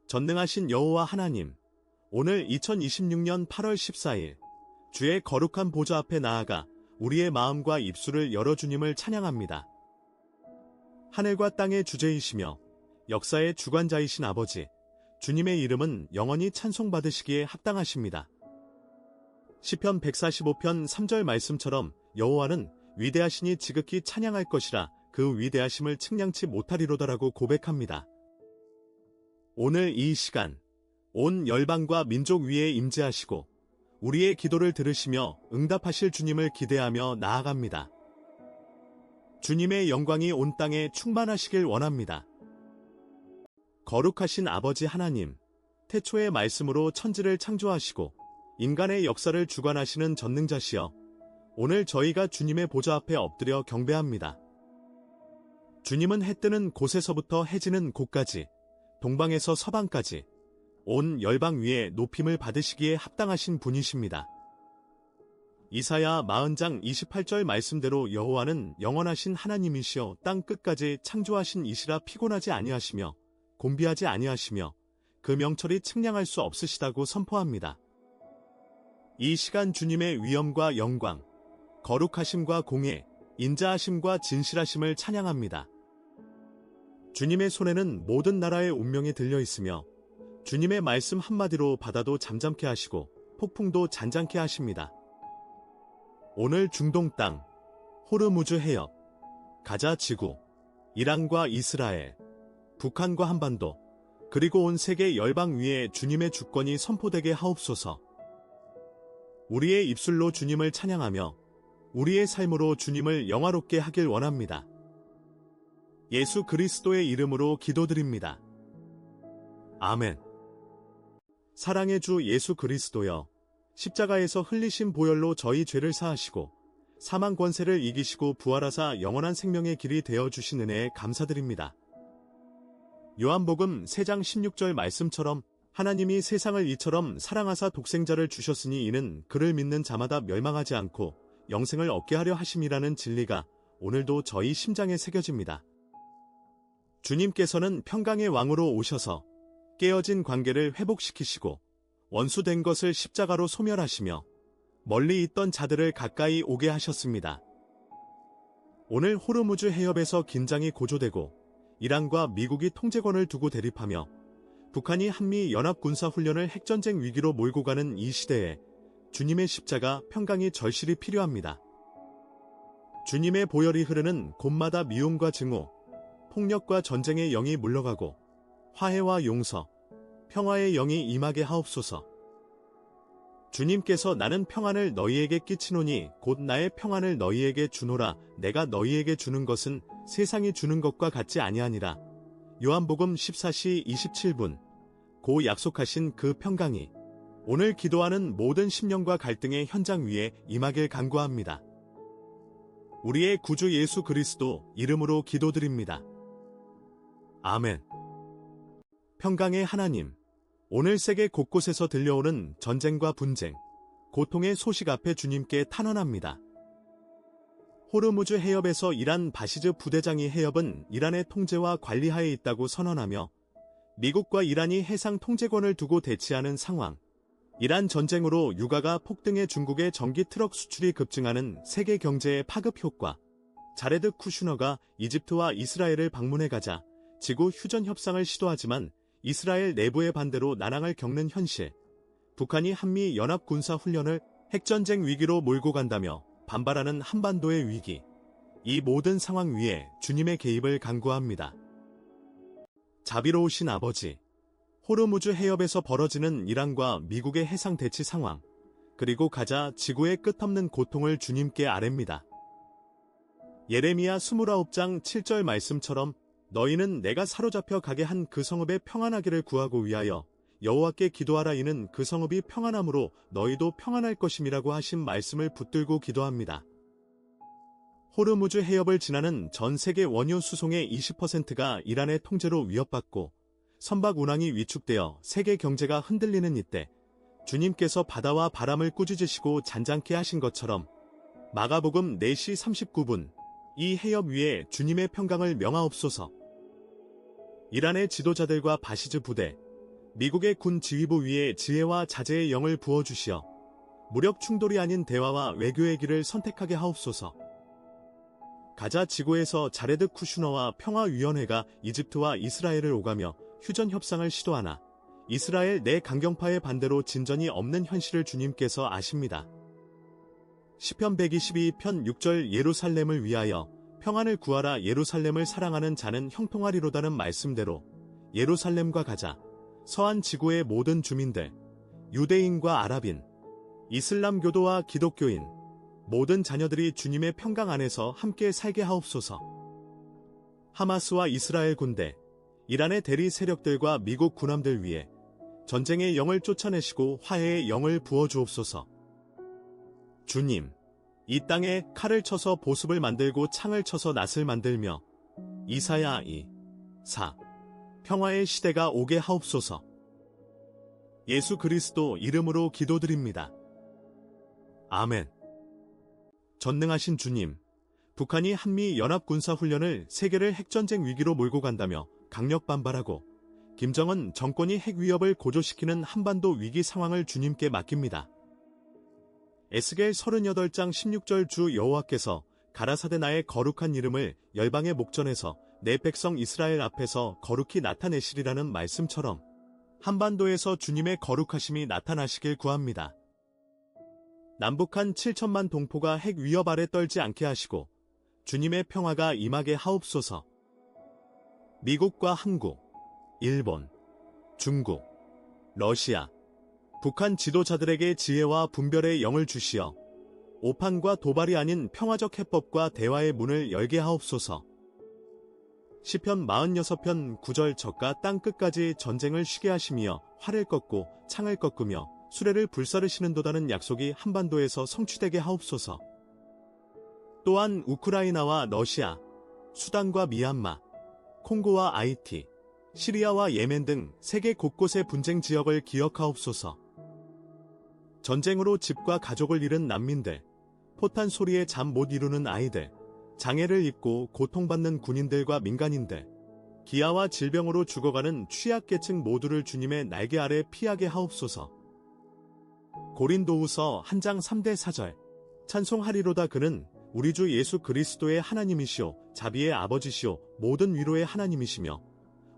전능하신 여호와 하나님, 오늘 2026년 8월 14일 주의 거룩한 보좌 앞에 나아가 우리의 마음과 입술을 열어 주님을 찬양합니다. 하늘과 땅의 주제이시며 역사의 주관자이신 아버지, 주님의 이름은 영원히 찬송받으시기에 합당하십니다. 시편 145편 3절 말씀처럼 여호와는 위대하시니 지극히 찬양할 것이라 그 위대하심을 측량치 못하리로다라고 고백합니다. 오늘 이 시간 온 열방과 민족 위에 임재하시고 우리의 기도를 들으시며 응답하실 주님을 기대하며 나아갑니다. 주님의 영광이 온 땅에 충만하시길 원합니다. 거룩하신 아버지 하나님, 태초의 말씀으로 천지를 창조하시고 인간의 역사를 주관하시는 전능자시여, 오늘 저희가 주님의 보좌 앞에 엎드려 경배합니다. 주님은 해 뜨는 곳에서부터 해 지는 곳까지, 동방에서 서방까지 온 열방 위에 높임을 받으시기에 합당하신 분이십니다. 이사야 40장 28절 말씀대로 여호와는 영원하신 하나님이시여 땅 끝까지 창조하신 이시라 피곤하지 아니하시며 곤비하지 아니하시며 그 명철이 측량할 수 없으시다고 선포합니다. 이 시간 주님의 위엄과 영광, 거룩하심과 공의, 인자하심과 진실하심을 찬양합니다. 주님의 손에는 모든 나라의 운명이 들려 있으며 주님의 말씀 한마디로 바다도 잠잠케 하시고 폭풍도 잔잔케 하십니다. 오늘 중동 땅, 호르무즈 해협, 가자 지구, 이란과 이스라엘, 북한과 한반도, 그리고 온 세계 열방 위에 주님의 주권이 선포되게 하옵소서. 우리의 입술로 주님을 찬양하며 우리의 삶으로 주님을 영화롭게 하길 원합니다. 예수 그리스도의 이름으로 기도드립니다. 아멘. 사랑의 주 예수 그리스도여, 십자가에서 흘리신 보혈로 저희 죄를 사하시고 사망 권세를 이기시고 부활하사 영원한 생명의 길이 되어주신 은혜에 감사드립니다. 요한복음 3장 16절 말씀처럼 하나님이 세상을 이처럼 사랑하사 독생자를 주셨으니 이는 그를 믿는 자마다 멸망하지 않고 영생을 얻게 하려 하심이라는 진리가 오늘도 저희 심장에 새겨집니다. 주님께서는 평강의 왕으로 오셔서 깨어진 관계를 회복시키시고 원수된 것을 십자가로 소멸하시며 멀리 있던 자들을 가까이 오게 하셨습니다. 오늘 호르무즈 해협에서 긴장이 고조되고 이란과 미국이 통제권을 두고 대립하며 북한이 한미 연합군사훈련을 핵전쟁 위기로 몰고 가는 이 시대에 주님의 십자가 평강이 절실히 필요합니다. 주님의 보혈이 흐르는 곳마다 미움과 증오, 폭력과 전쟁의 영이 물러가고 화해와 용서, 평화의 영이 임하게 하옵소서. 주님께서 나는 평안을 너희에게 끼치노니 곧 나의 평안을 너희에게 주노라. 내가 너희에게 주는 것은 세상이 주는 것과 같지 아니하니라. 요한복음 14시 27분. 고 약속하신 그 평강이 오늘 기도하는 모든 심령과 갈등의 현장 위에 임하길 간구합니다. 우리의 구주 예수 그리스도 이름으로 기도드립니다. 아멘. 평강의 하나님, 오늘 세계 곳곳에서 들려오는 전쟁과 분쟁, 고통의 소식 앞에 주님께 탄원합니다. 호르무즈 해협에서 이란 바시즈 부대장이 해협은 이란의 통제와 관리하에 있다고 선언하며 미국과 이란이 해상 통제권을 두고 대치하는 상황, 이란 전쟁으로 유가가 폭등해 중국의 전기 트럭 수출이 급증하는 세계 경제의 파급 효과, 자레드 쿠슈너가 이집트와 이스라엘을 방문해 가자 지구 휴전 협상을 시도하지만 이스라엘 내부의 반대로 난항을 겪는 현실, 북한이 한미 연합 군사 훈련을 핵전쟁 위기로 몰고 간다며 반발하는 한반도의 위기, 이 모든 상황 위에 주님의 개입을 간구합니다. 자비로우신 아버지, 호르무즈 해협에서 벌어지는 이란과 미국의 해상 대치 상황, 그리고 가자 지구의 끝없는 고통을 주님께 아뢰입니다. 예레미야 29장 7절 말씀처럼 너희는 내가 사로잡혀 가게 한 그 성읍의 평안하기를 구하고 위하여 여호와께 기도하라. 이는 그 성읍이 평안함으로 너희도 평안할 것임이라고 하신 말씀을 붙들고 기도합니다. 호르무즈 해협을 지나는 전 세계 원유 수송의 20%가 이란의 통제로 위협받고 선박 운항이 위축되어 세계 경제가 흔들리는 이때 주님께서 바다와 바람을 꾸짖으시고 잔잔케 하신 것처럼 마가복음 4시 39분 이 해협 위에 주님의 평강을 명하옵소서. 이란의 지도자들과 바시즈 부대, 미국의 군 지휘부 위에 지혜와 자제의 영을 부어주시어 무력 충돌이 아닌 대화와 외교의 길을 선택하게 하옵소서. 가자 지구에서 자레드 쿠슈너와 평화위원회가 이집트와 이스라엘을 오가며 휴전 협상을 시도하나 이스라엘 내 강경파의 반대로 진전이 없는 현실을 주님께서 아십니다. 시편 122편 6절 예루살렘을 위하여 평안을 구하라. 예루살렘을 사랑하는 자는 형통하리로다는 말씀대로 예루살렘과 가자, 서한 지구의 모든 주민들, 유대인과 아랍인, 이슬람교도와 기독교인, 모든 자녀들이 주님의 평강 안에서 함께 살게 하옵소서. 하마스와 이스라엘 군대, 이란의 대리 세력들과 미국 군함들 위에 전쟁의 영을 쫓아내시고 화해의 영을 부어주옵소서. 주님, 이 땅에 칼을 쳐서 보습을 만들고 창을 쳐서 낫을 만들며 이사야 2, 4 평화의 시대가 오게 하옵소서. 예수 그리스도 이름으로 기도드립니다. 아멘. 전능하신 주님, 북한이 한미 연합군사훈련을 세계를 핵전쟁 위기로 몰고 간다며 강력 반발하고 김정은 정권이 핵 위협을 고조시키는 한반도 위기 상황을 주님께 맡깁니다. 에스겔 38장 16절 주 여호와께서 가라사대 나의 거룩한 이름을 열방의 목전에서 내 백성 이스라엘 앞에서 거룩히 나타내시리라는 말씀처럼 한반도에서 주님의 거룩하심이 나타나시길 구합니다. 남북한 7천만 동포가 핵 위협 아래 떨지 않게 하시고 주님의 평화가 임하게 하옵소서. 미국과 한국, 일본, 중국, 러시아, 북한 지도자들에게 지혜와 분별의 영을 주시어 오판과 도발이 아닌 평화적 해법과 대화의 문을 열게 하옵소서. 시편 46편 9절 저가 땅끝까지 전쟁을 쉬게 하시며 활을 꺾고 창을 꺾으며 수레를 불사르시는도다는 약속이 한반도에서 성취되게 하옵소서. 또한 우크라이나와 러시아, 수단과 미얀마, 콩고와 아이티, 시리아와 예멘 등 세계 곳곳의 분쟁 지역을 기억하옵소서. 전쟁으로 집과 가족을 잃은 난민들, 포탄 소리에 잠 못 이루는 아이들, 장애를 입고 고통받는 군인들과 민간인들, 기아와 질병으로 죽어가는 취약계층 모두를 주님의 날개 아래 피하게 하옵소서. 고린도후서 1장 3대 4절 찬송하리로다. 그는 우리 주 예수 그리스도의 하나님이시오 자비의 아버지시오 모든 위로의 하나님이시며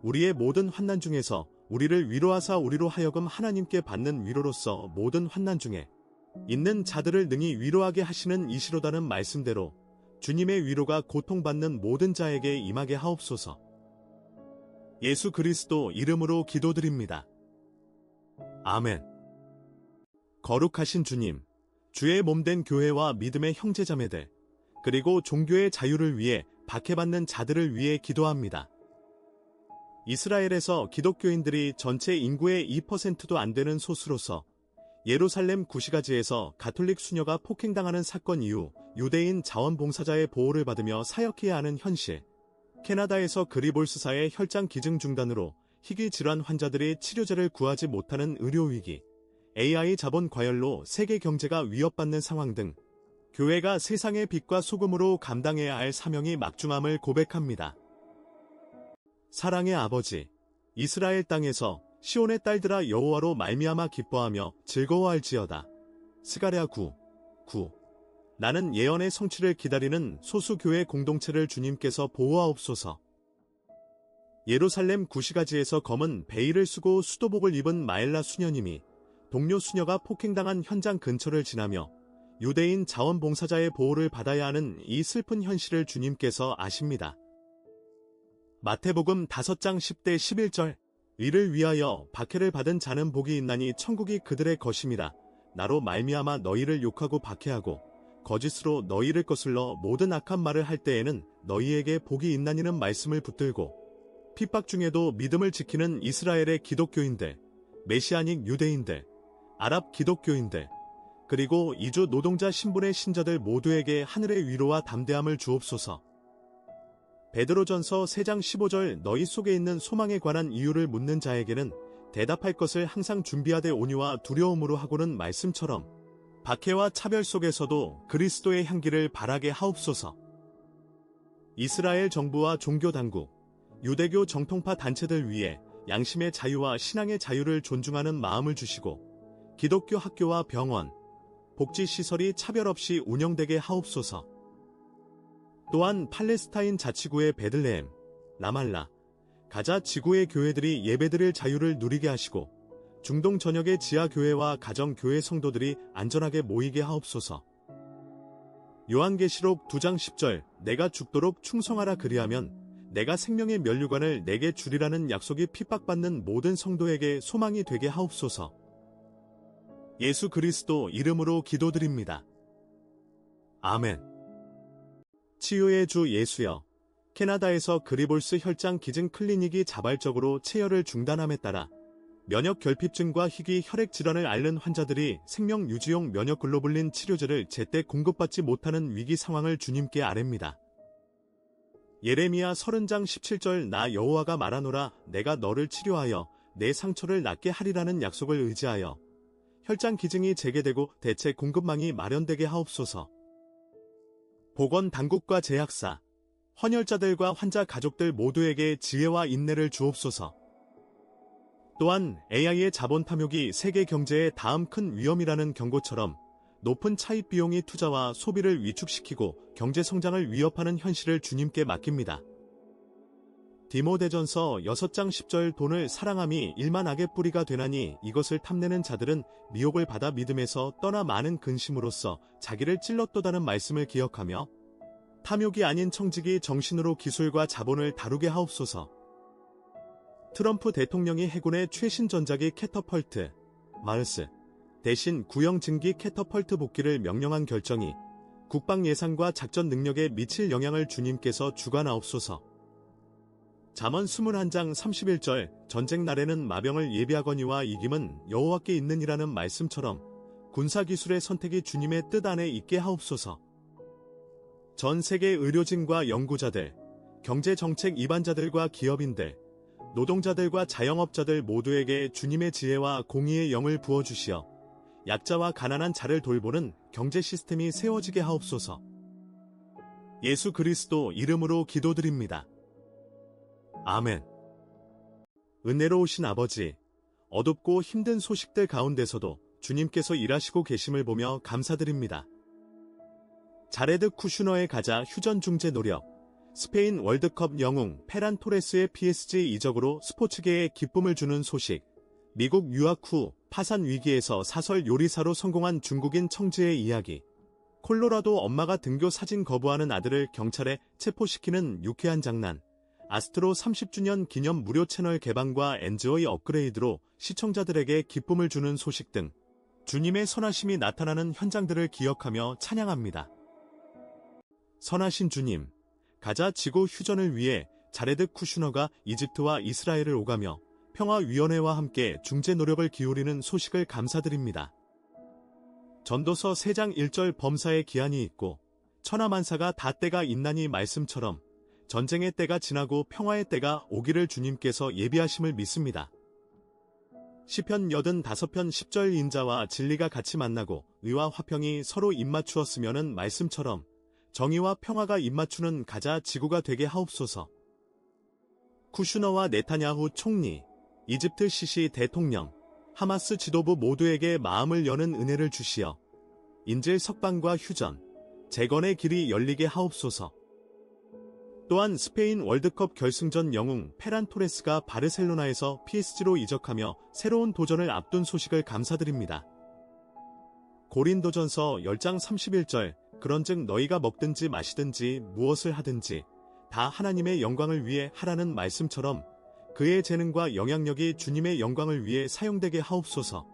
우리의 모든 환난 중에서 우리를 위로하사 우리로 하여금 하나님께 받는 위로로서 모든 환난 중에 있는 자들을 능히 위로하게 하시는 이시로다는 말씀대로 주님의 위로가 고통받는 모든 자에게 임하게 하옵소서. 예수 그리스도 이름으로 기도드립니다. 아멘. 거룩하신 주님, 주의 몸된 교회와 믿음의 형제자매들, 그리고 종교의 자유를 위해 박해받는 자들을 위해 기도합니다. 이스라엘에서 기독교인들이 전체 인구의 2%도 안 되는 소수로서 예루살렘 구시가지에서 가톨릭 수녀가 폭행당하는 사건 이후 유대인 자원봉사자의 보호를 받으며 사역해야 하는 현실, 캐나다에서 그리볼스사의 혈장 기증 중단으로 희귀 질환 환자들이 치료제를 구하지 못하는 의료위기, AI 자본 과열로 세계 경제가 위협받는 상황 등 교회가 세상의 빛과 소금으로 감당해야 할 사명이 막중함을 고백합니다. 사랑의 아버지, 이스라엘 땅에서 시온의 딸들아 여호와로 말미암아 기뻐하며 즐거워할지어다. 스가랴 9. 나는 예언의 성취를 기다리는 소수교회 공동체를 주님께서 보호하옵소서. 예루살렘 구시가지에서 검은 베일을 쓰고 수도복을 입은 마엘라 수녀님이 동료 수녀가 폭행당한 현장 근처를 지나며 유대인 자원봉사자의 보호를 받아야 하는 이 슬픈 현실을 주님께서 아십니다. 마태복음 5장 10대 11절 이를 위하여 박해를 받은 자는 복이 있나니 천국이 그들의 것임이라. 나로 말미암아 너희를 욕하고 박해하고 거짓으로 너희를 거슬러 모든 악한 말을 할 때에는 너희에게 복이 있나니는 말씀을 붙들고 핍박 중에도 믿음을 지키는 이스라엘의 기독교인들, 메시아닉 유대인들, 아랍 기독교인들, 그리고 이주 노동자 신분의 신자들 모두에게 하늘의 위로와 담대함을 주옵소서. 베드로전서 3장 15절 너희 속에 있는 소망에 관한 이유를 묻는 자에게는 대답할 것을 항상 준비하되 온유와 두려움으로 하고는 말씀처럼 박해와 차별 속에서도 그리스도의 향기를 바라게 하옵소서. 이스라엘 정부와 종교 당국, 유대교 정통파 단체들 위해 양심의 자유와 신앙의 자유를 존중하는 마음을 주시고 기독교 학교와 병원, 복지시설이 차별 없이 운영되게 하옵소서. 또한 팔레스타인 자치구의 베들레헴, 라말라, 가자 지구의 교회들이 예배드릴 자유를 누리게 하시고 중동 전역의 지하교회와 가정교회 성도들이 안전하게 모이게 하옵소서. 요한계시록 2장 10절 내가 죽도록 충성하라 그리하면 내가 생명의 면류관을 내게 주리라는 약속이 핍박받는 모든 성도에게 소망이 되게 하옵소서. 예수 그리스도 이름으로 기도드립니다. 아멘. 치유의 주 예수여, 캐나다에서 그리볼스 혈장 기증 클리닉이 자발적으로 체열을 중단함에 따라 면역 결핍증과 희귀 혈액 질환을 앓는 환자들이 생명 유지용 면역 글로불린 치료제를 제때 공급받지 못하는 위기 상황을 주님께 아뢰입니다. 예레미야 30장 17절 나 여호와가 말하노라 내가 너를 치료하여 내 상처를 낫게 하리라는 약속을 의지하여 혈장 기증이 재개되고 대체 공급망이 마련되게 하옵소서. 보건당국과 제약사, 헌혈자들과 환자 가족들 모두에게 지혜와 인내를 주옵소서. 또한 AI의 자본 탐욕이 세계 경제의 다음 큰 위험이라는 경고처럼 높은 차입 비용이 투자와 소비를 위축시키고 경제 성장을 위협하는 현실을 주님께 맡깁니다. 디모데전서 6장 10절 돈을 사랑함이 일만 악의 뿌리가 되나니 이것을 탐내는 자들은 미혹을 받아 믿음에서 떠나 많은 근심으로써 자기를 찔렀도다는 말씀을 기억하며 탐욕이 아닌 청직이 정신으로 기술과 자본을 다루게 하옵소서. 트럼프 대통령이 해군의 최신 전자기 캐터펄트, 마르스, 대신 구형 증기 캐터펄트 복귀를 명령한 결정이 국방 예산과 작전 능력에 미칠 영향을 주님께서 주관하옵소서. 잠언 21장 31절 전쟁 날에는 마병을 예비하거니와 이김은 여호와께 있느니라는 말씀처럼 군사기술의 선택이 주님의 뜻 안에 있게 하옵소서. 전 세계 의료진과 연구자들, 경제정책 입안자들과 기업인들, 노동자들과 자영업자들 모두에게 주님의 지혜와 공의의 영을 부어주시어 약자와 가난한 자를 돌보는 경제 시스템이 세워지게 하옵소서. 예수 그리스도 이름으로 기도드립니다. 아멘. 은혜로우신 아버지, 어둡고 힘든 소식들 가운데서도 주님께서 일하시고 계심을 보며 감사드립니다. 자레드 쿠슈너의 가자 휴전 중재 노력, 스페인 월드컵 영웅 페란 토레스의 PSG 이적으로 스포츠계에 기쁨을 주는 소식, 미국 유학 후 파산 위기에서 사설 요리사로 성공한 중국인 청지의 이야기, 콜로라도 엄마가 등교 사진 거부하는 아들을 경찰에 체포시키는 유쾌한 장난, 아스트로 30주년 기념 무료 채널 개방과 엔조이 업그레이드로 시청자들에게 기쁨을 주는 소식 등 주님의 선하심이 나타나는 현장들을 기억하며 찬양합니다. 선하신 주님, 가자 지구 휴전을 위해 자레드 쿠슈너가 이집트와 이스라엘을 오가며 평화위원회와 함께 중재 노력을 기울이는 소식을 감사드립니다. 전도서 3장 1절 범사의 기한이 있고 천하만사가 다 때가 있나니 말씀처럼 전쟁의 때가 지나고 평화의 때가 오기를 주님께서 예비하심을 믿습니다. 시편 85편 10절 인자와 진리가 같이 만나고 의와 화평이 서로 입맞추었으면은 말씀처럼 정의와 평화가 입맞추는 가자 지구가 되게 하옵소서. 쿠슈너와 네타냐후 총리, 이집트 시시 대통령, 하마스 지도부 모두에게 마음을 여는 은혜를 주시어 인질 석방과 휴전, 재건의 길이 열리게 하옵소서. 또한 스페인 월드컵 결승전 영웅 페란 토레스가 바르셀로나에서 PSG로 이적하며 새로운 도전을 앞둔 소식을 감사드립니다. 고린도전서 10장 31절 그런즉 너희가 먹든지 마시든지 무엇을 하든지 다 하나님의 영광을 위해 하라는 말씀처럼 그의 재능과 영향력이 주님의 영광을 위해 사용되게 하옵소서.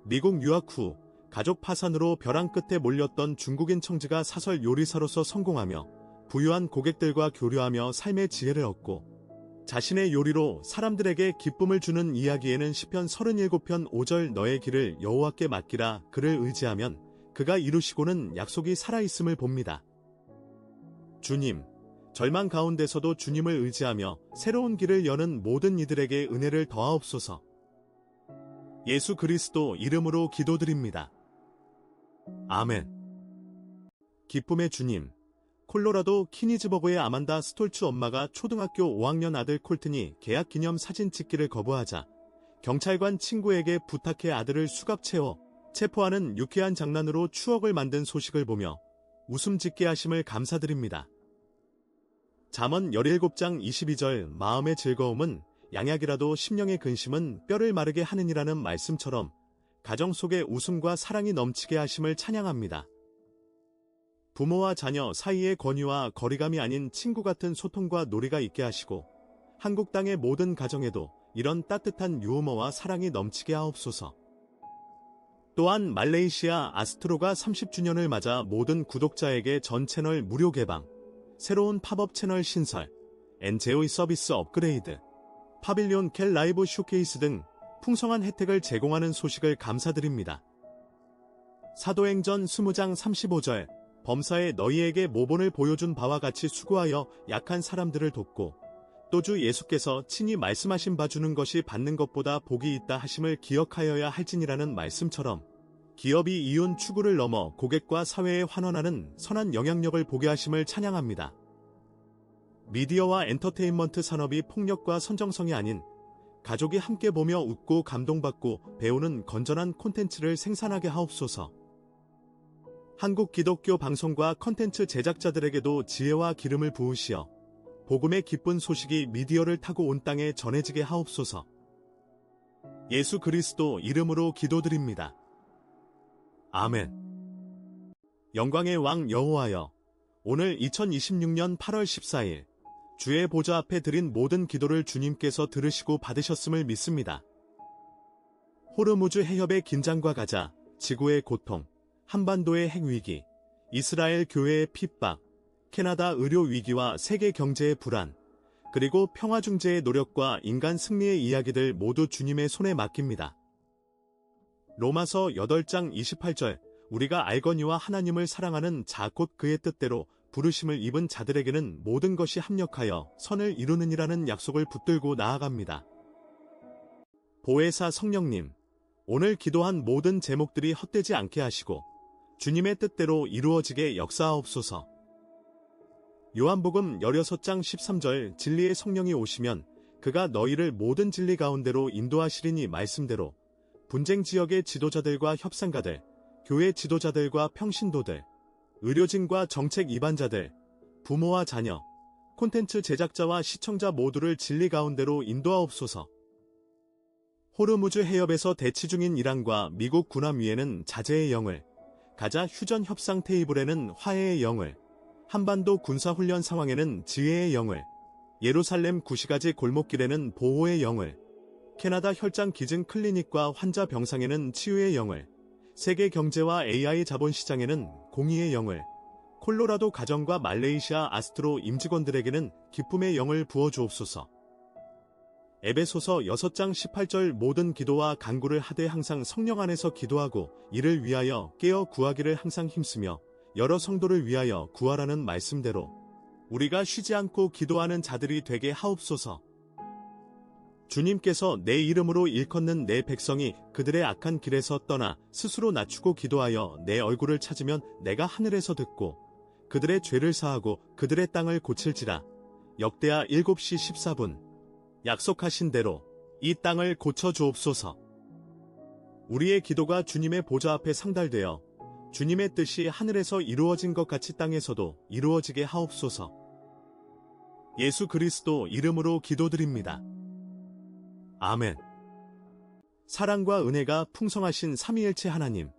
미국 유학 후 가족 파산으로 벼랑 끝에 몰렸던 중국인 청지가 사설 요리사로서 성공하며 부유한 고객들과 교류하며 삶의 지혜를 얻고 자신의 요리로 사람들에게 기쁨을 주는 이야기에는 시편 37편 5절 너의 길을 여호와께 맡기라 그를 의지하면 그가 이루시고는 약속이 살아있음을 봅니다. 주님, 절망 가운데서도 주님을 의지하며 새로운 길을 여는 모든 이들에게 은혜를 더하옵소서. 예수 그리스도 이름으로 기도드립니다. 아멘. 기쁨의 주님, 콜로라도 키니즈버그의 아만다 스톨츠 엄마가 초등학교 5학년 아들 콜튼이 계약 기념 사진 찍기를 거부하자 경찰관 친구에게 부탁해 아들을 수갑 채워 체포하는 유쾌한 장난으로 추억을 만든 소식을 보며 웃음 짓게 하심을 감사드립니다. 잠언 17장 22절 마음의 즐거움은 양약이라도 심령의 근심은 뼈를 마르게 하느니라는 말씀처럼 가정 속에 웃음과 사랑이 넘치게 하심을 찬양합니다. 부모와 자녀 사이의 권위와 거리감이 아닌 친구 같은 소통과 놀이가 있게 하시고 한국 땅의 모든 가정에도 이런 따뜻한 유머와 사랑이 넘치게 하옵소서. 또한 말레이시아 아스트로가 30주년을 맞아 모든 구독자에게 전 채널 무료 개방, 새로운 팝업 채널 신설, 엔제오이 서비스 업그레이드, 파빌리온 켈 라이브 쇼케이스 등 풍성한 혜택을 제공하는 소식을 감사드립니다. 사도행전 20장 35절 범사에 너희에게 모본을 보여준 바와 같이 수고하여 약한 사람들을 돕고 또 주 예수께서 친히 말씀하신 바 주는 것이 받는 것보다 복이 있다 하심을 기억하여야 할지니라는 말씀처럼 기업이 이윤 추구를 넘어 고객과 사회에 환원하는 선한 영향력을 보게 하심을 찬양합니다. 미디어와 엔터테인먼트 산업이 폭력과 선정성이 아닌 가족이 함께 보며 웃고 감동받고 배우는 건전한 콘텐츠를 생산하게 하옵소서. 한국 기독교 방송과 콘텐츠 제작자들에게도 지혜와 기름을 부으시어 복음의 기쁜 소식이 미디어를 타고 온 땅에 전해지게 하옵소서. 예수 그리스도 이름으로 기도드립니다. 아멘. 영광의 왕 여호와여, 오늘 2026년 8월 14일 주의 보좌 앞에 드린 모든 기도를 주님께서 들으시고 받으셨음을 믿습니다. 호르무즈 해협의 긴장과 가자, 지구의 고통, 한반도의 핵위기, 이스라엘 교회의 핍박, 캐나다 의료 위기와 세계 경제의 불안, 그리고 평화 중재의 노력과 인간 승리의 이야기들 모두 주님의 손에 맡깁니다. 로마서 8장 28절 우리가 알거니와 하나님을 사랑하는 자 곧 그의 뜻대로 부르심을 입은 자들에게는 모든 것이 합력하여 선을 이루느니라는 약속을 붙들고 나아갑니다. 보혜사 성령님, 오늘 기도한 모든 제목들이 헛되지 않게 하시고 주님의 뜻대로 이루어지게 역사하옵소서. 요한복음 16장 13절 진리의 성령이 오시면 그가 너희를 모든 진리 가운데로 인도하시리니 말씀대로 분쟁 지역의 지도자들과 협상가들, 교회 지도자들과 평신도들, 의료진과 정책 이반자들, 부모와 자녀, 콘텐츠 제작자와 시청자 모두를 진리 가운데로 인도하옵소서. 호르무즈 해협에서 대치 중인 이란과 미국 군함 위에는 자제의 영을, 가자 휴전 협상 테이블에는 화해의 영을, 한반도 군사훈련 상황에는 지혜의 영을, 예루살렘 구시가지 골목길에는 보호의 영을, 캐나다 혈장 기증 클리닉과 환자 병상에는 치유의 영을, 세계 경제와 AI 자본시장에는 공의의 영을, 콜로라도 가정과 말레이시아 아스트로 임직원들에게는 기쁨의 영을 부어주옵소서. 에베소서 6장 18절 모든 기도와 간구를 하되 항상 성령 안에서 기도하고 이를 위하여 깨어 구하기를 항상 힘쓰며 여러 성도를 위하여 구하라는 말씀대로 우리가 쉬지 않고 기도하는 자들이 되게 하옵소서. 주님께서 내 이름으로 일컫는 내 백성이 그들의 악한 길에서 떠나 스스로 낮추고 기도하여 내 얼굴을 찾으면 내가 하늘에서 듣고 그들의 죄를 사하고 그들의 땅을 고칠지라. 역대하 7시 14분. 약속하신 대로 이 땅을 고쳐주옵소서. 우리의 기도가 주님의 보좌 앞에 상달되어 주님의 뜻이 하늘에서 이루어진 것 같이 땅에서도 이루어지게 하옵소서. 예수 그리스도 이름으로 기도드립니다. 아멘. 사랑과 은혜가 풍성하신 삼위일체 하나님,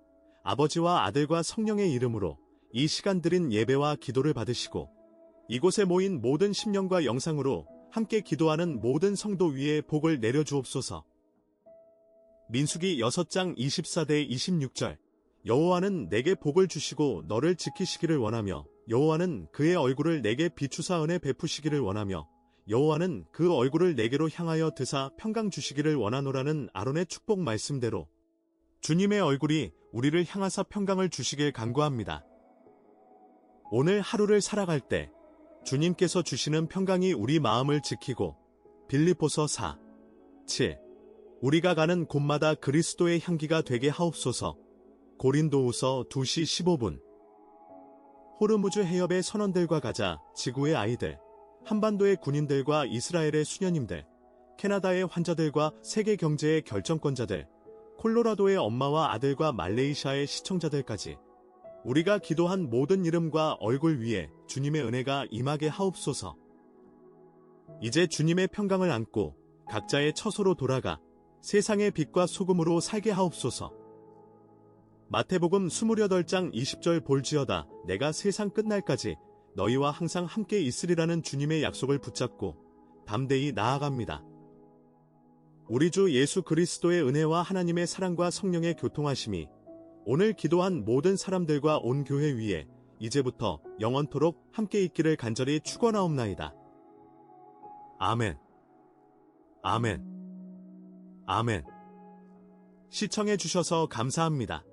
아버지와 아들과 성령의 이름으로 이 시간 드린 예배와 기도를 받으시고 이곳에 모인 모든 심령과 영상으로 함께 기도하는 모든 성도 위에 복을 내려주옵소서. 민수기 6장 24대 26절 여호와는 내게 복을 주시고 너를 지키시기를 원하며 여호와는 그의 얼굴을 내게 비추사 은혜 베푸시기를 원하며 여호와는 그 얼굴을 내게로 향하여 드사 평강 주시기를 원하노라는 아론의 축복 말씀대로 주님의 얼굴이 우리를 향하사 평강을 주시길 간구합니다. 오늘 하루를 살아갈 때 주님께서 주시는 평강이 우리 마음을 지키고 빌립보서 4, 7 우리가 가는 곳마다 그리스도의 향기가 되게 하옵소서. 고린도후서 2시 15분 호르무즈 해협의 선원들과 가자, 지구의 아이들, 한반도의 군인들과 이스라엘의 수녀님들, 캐나다의 환자들과 세계 경제의 결정권자들, 콜로라도의 엄마와 아들과 말레이시아의 시청자들까지 우리가 기도한 모든 이름과 얼굴 위에 주님의 은혜가 임하게 하옵소서. 이제 주님의 평강을 안고 각자의 처소로 돌아가 세상의 빛과 소금으로 살게 하옵소서. 마태복음 28장 20절 볼지어다 내가 세상 끝날까지 너희와 항상 함께 있으리라는 주님의 약속을 붙잡고 담대히 나아갑니다. 우리 주 예수 그리스도의 은혜와 하나님의 사랑과 성령의 교통하심이 오늘 기도한 모든 사람들과 온 교회 위에 이제부터 영원토록 함께 있기를 간절히 축원하옵나이다. 아멘. 아멘. 아멘. 시청해 주셔서 감사합니다.